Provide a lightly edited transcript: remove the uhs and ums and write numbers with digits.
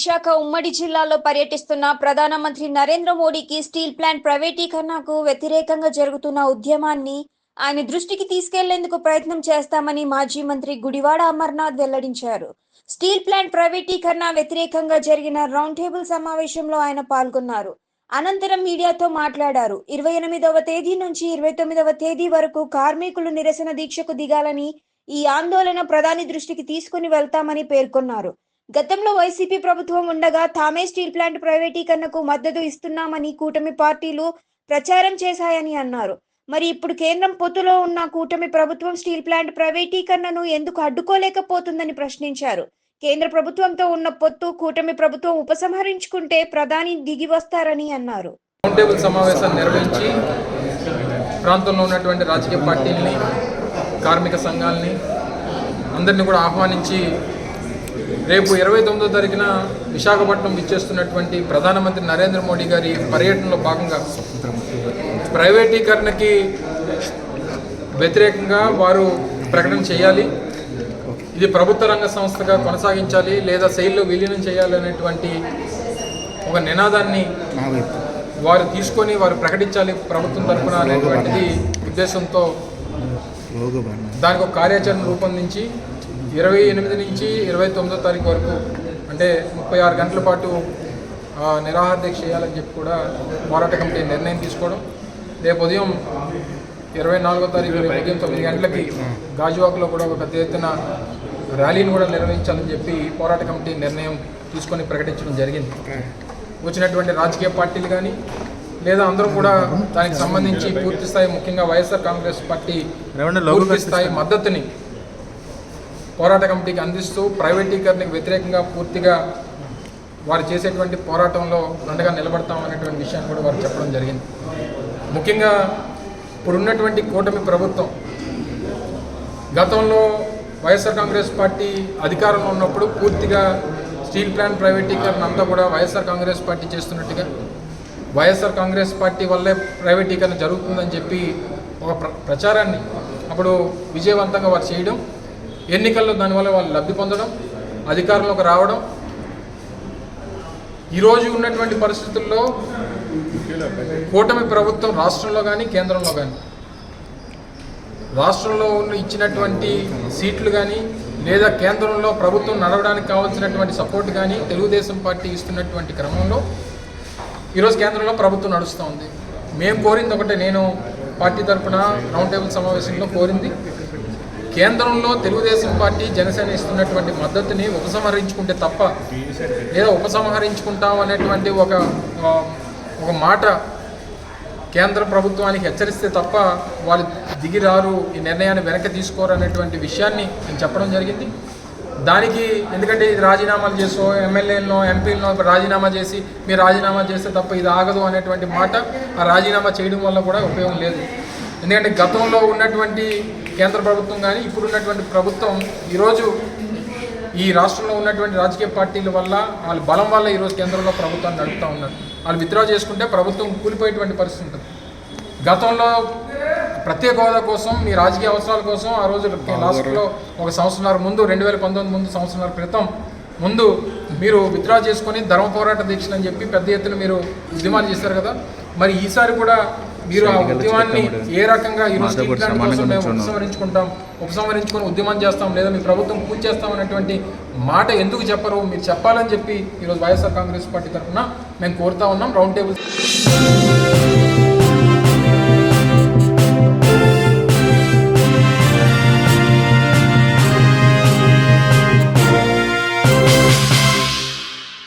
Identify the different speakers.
Speaker 1: విశాఖ ఉమ్మడి జిల్లాలో పర్యటిస్తున్న ప్రధానమంత్రి నరేంద్ర మోడీకి స్టీల్ ప్లాంట్ ప్రైవేటీకరణకు వ్యతిరేకంగా జరుగుతున్న ఉద్యమాన్ని ఆయన దృష్టికి తీసుకెళ్లేందుకు ప్రయత్నం చేస్తామని మాజీ మంత్రి గుడివాడ అమర్నాథ్ వెల్లడించారు. స్టీల్ ప్లాంట్ ప్రైవేటీకరణ వ్యతిరేకంగా జరిగిన రౌండ్ టేబుల్ సమావేశంలో ఆయన పాల్గొన్నారు. అనంతరం మీడియాతో మాట్లాడారు. 28వ తేదీ నుంచి 29వ తేదీ వరకు కార్మికులు నిరసన దీక్షకు దిగాలని, ఈ ఆందోళన ప్రధాని దృష్టికి తీసుకుని వెళ్తామని పేర్కొన్నారు. గతంలో వైసీపీ ప్రభుత్వం ఉండగా తామే స్టీల్ ప్లాంట్ ప్రైవేటీకరణకు మద్దతు ఇస్తున్నామని కూటమి పార్టీలు ప్రచారం చేశాయని అన్నారు. మరి ఇప్పుడు కేంద్రం పొత్తులో ఉన్న కూటమి ప్రభుత్వం స్టీల్ ప్లాంట్ ప్రైవేటీకరణను ఎందుకు అడ్డుకోలేకపోతుందని ప్రశ్నించారు. కేంద్ర ప్రభుత్వంతో ఉన్న పొత్తు కూటమి ప్రభుత్వం ఉపసంహరించుకుంటే ప్రధాని దిగి వస్తారని అన్నారు.
Speaker 2: రౌండ్ టేబుల్ సమావేశాన్ని నిర్వహించి ప్రాంతంలో ఉన్నటువంటి రాజకీయ పార్టీలని, కార్మిక సంఘాలని అందరినీ కూడా ఆహ్వానించి రేపు 29వ తారీఖున విశాఖపట్నం విచ్చేస్తున్నటువంటి ప్రధానమంత్రి నరేంద్ర మోడీ గారి పర్యటనలో భాగంగా ప్రైవేటీకరణకి వ్యతిరేకంగా వారు ప్రకటన చేయాలి, ఇది ప్రభుత్వ రంగ సంస్థగా కొనసాగించాలి లేదా సెయిల్లో విలీనం చేయాలి అనేటువంటి ఒక నినాదాన్ని వారు తీసుకొని వారు ప్రకటించాలి ప్రభుత్వం తరఫున అనేటువంటిది ఉద్దేశంతో దానికి ఒక కార్యాచరణ రూపొందించి 28 నుంచి 29వ తారీఖు వరకు అంటే 36 గంటల పాటు నిరాహార దీక్ష చేయాలని చెప్పి కూడా పోరాట కమిటీ నిర్ణయం తీసుకోవడం, రేపు ఉదయం 24వ తారీఖు ఉదయం 9 గంటలకి గాజువాకలో కూడా ఒక పెద్ద ఎత్తున ర్యాలీని కూడా నిర్వహించాలని చెప్పి పోరాట కమిటీ నిర్ణయం తీసుకొని ప్రకటించడం జరిగింది. వచ్చినటువంటి రాజకీయ పార్టీలు కానీ లేదా అందరూ కూడా దానికి సంబంధించి పూర్తి స్థాయి, ముఖ్యంగా వైఎస్ఆర్ కాంగ్రెస్ పార్టీ పూర్తి స్థాయి మద్దతుని పోరాట కమిటీకి అందిస్తూ ప్రైవేటీకరణకు వ్యతిరేకంగా పూర్తిగా వారు చేసేటువంటి పోరాటంలో అండగా నిలబడతామనేటువంటి విషయాన్ని కూడా వారు చెప్పడం జరిగింది. ముఖ్యంగా ఇప్పుడున్నటువంటి కూటమి ప్రభుత్వం గతంలో వైఎస్ఆర్ కాంగ్రెస్ పార్టీ అధికారంలో ఉన్నప్పుడు పూర్తిగా స్టీల్ ప్లాంట్ ప్రైవేటీకరణ అంతా కూడా వైఎస్ఆర్ కాంగ్రెస్ పార్టీ చేస్తున్నట్టుగా, వైఎస్ఆర్ కాంగ్రెస్ పార్టీ వల్లే ప్రైవేటీకరణ జరుగుతుందని చెప్పి ఒక ప్రచారాన్ని అప్పుడు విజయవంతంగా వారు చేయడం, ఎన్నికల్లో దానివల్ల వాళ్ళు లబ్ధి పొందడం, అధికారంలోకి రావడం, ఈరోజు ఉన్నటువంటి పరిస్థితుల్లో కూటమి ప్రభుత్వం రాష్ట్రంలో కానీ కేంద్రంలో కానీ రాష్ట్రంలో ఇచ్చినటువంటి సీట్లు కానీ లేదా కేంద్రంలో ప్రభుత్వం నడవడానికి కావాల్సినటువంటి సపోర్ట్ కానీ తెలుగుదేశం పార్టీ ఇస్తున్నటువంటి క్రమంలో ఈరోజు కేంద్రంలో ప్రభుత్వం నడుస్తూ ఉంది. మేము కోరింది ఒకటే, నేను పార్టీ తరఫున రౌండ్ టేబుల్ సమావేశంలో కోరింది, కేంద్రంలో తెలుగుదేశం పార్టీ జనసేన ఇస్తున్నటువంటి మద్దతుని ఉపసంహరించుకుంటే తప్ప, లేదా ఉపసంహరించుకుంటాం అనేటువంటి ఒక మాట కేంద్ర ప్రభుత్వానికి హెచ్చరిస్తే తప్ప వాళ్ళు దిగిరారు, ఈ నిర్ణయాన్ని వెనక్కి తీసుకోరు అనేటువంటి విషయాన్ని నేను చెప్పడం జరిగింది. దానికి ఎందుకంటే ఇది రాజీనామాలు చేసో ఎమ్మెల్యేలను ఎంపీలను రాజీనామా చేసి మీరు రాజీనామా చేస్తే తప్ప ఇది ఆగదు అనేటువంటి మాట ఆ రాజీనామా చేయడం వల్ల కూడా ఉపయోగం లేదు. ఎందుకంటే గతంలో ఉన్నటువంటి కేంద్ర ప్రభుత్వం కానీ ఇప్పుడున్నటువంటి ప్రభుత్వం ఈరోజు ఈ రాష్ట్రంలో ఉన్నటువంటి రాజకీయ పార్టీల వల్ల వాళ్ళ బలం వల్ల ఈరోజు కేంద్రంలో ప్రభుత్వాన్ని నడుపుతూ ఉన్నారు. వాళ్ళు విత్డ్రా చేసుకుంటే ప్రభుత్వం కూలిపోయేటువంటి పరిస్థితి ఉంటుంది. గతంలో ప్రత్యేక హోదా కోసం మీ రాజకీయ అవసరాల కోసం ఆ రోజు లాస్ట్లో ఒక సంవత్సరాల ముందు 2019 ముందు సంవత్సరాల క్రితం ముందు మీరు విత్డ్రా చేసుకొని ధర్మ పోరాట దీక్షలు అని చెప్పి పెద్ద ఎత్తున మీరు ఉద్యమాలు చేశారు కదా. మరి ఈసారి కూడా మీరు ఆ ఉద్యమాన్ని ఏ రకంగా ఈరోజు స్టీల్ ప్లాంట్ కోసం మేము ఉపసంహరించుకొని ఉద్యమం చేస్తాం లేదా మీ ప్రభుత్వం పూర్తి చేస్తాం అనేటువంటి మాట ఎందుకు చెప్పరు, మీరు చెప్పాలని చెప్పి ఈరోజు వైఎస్ఆర్ కాంగ్రెస్ పార్టీ తరఫున మేము కోరుతా ఉన్నాం. Round table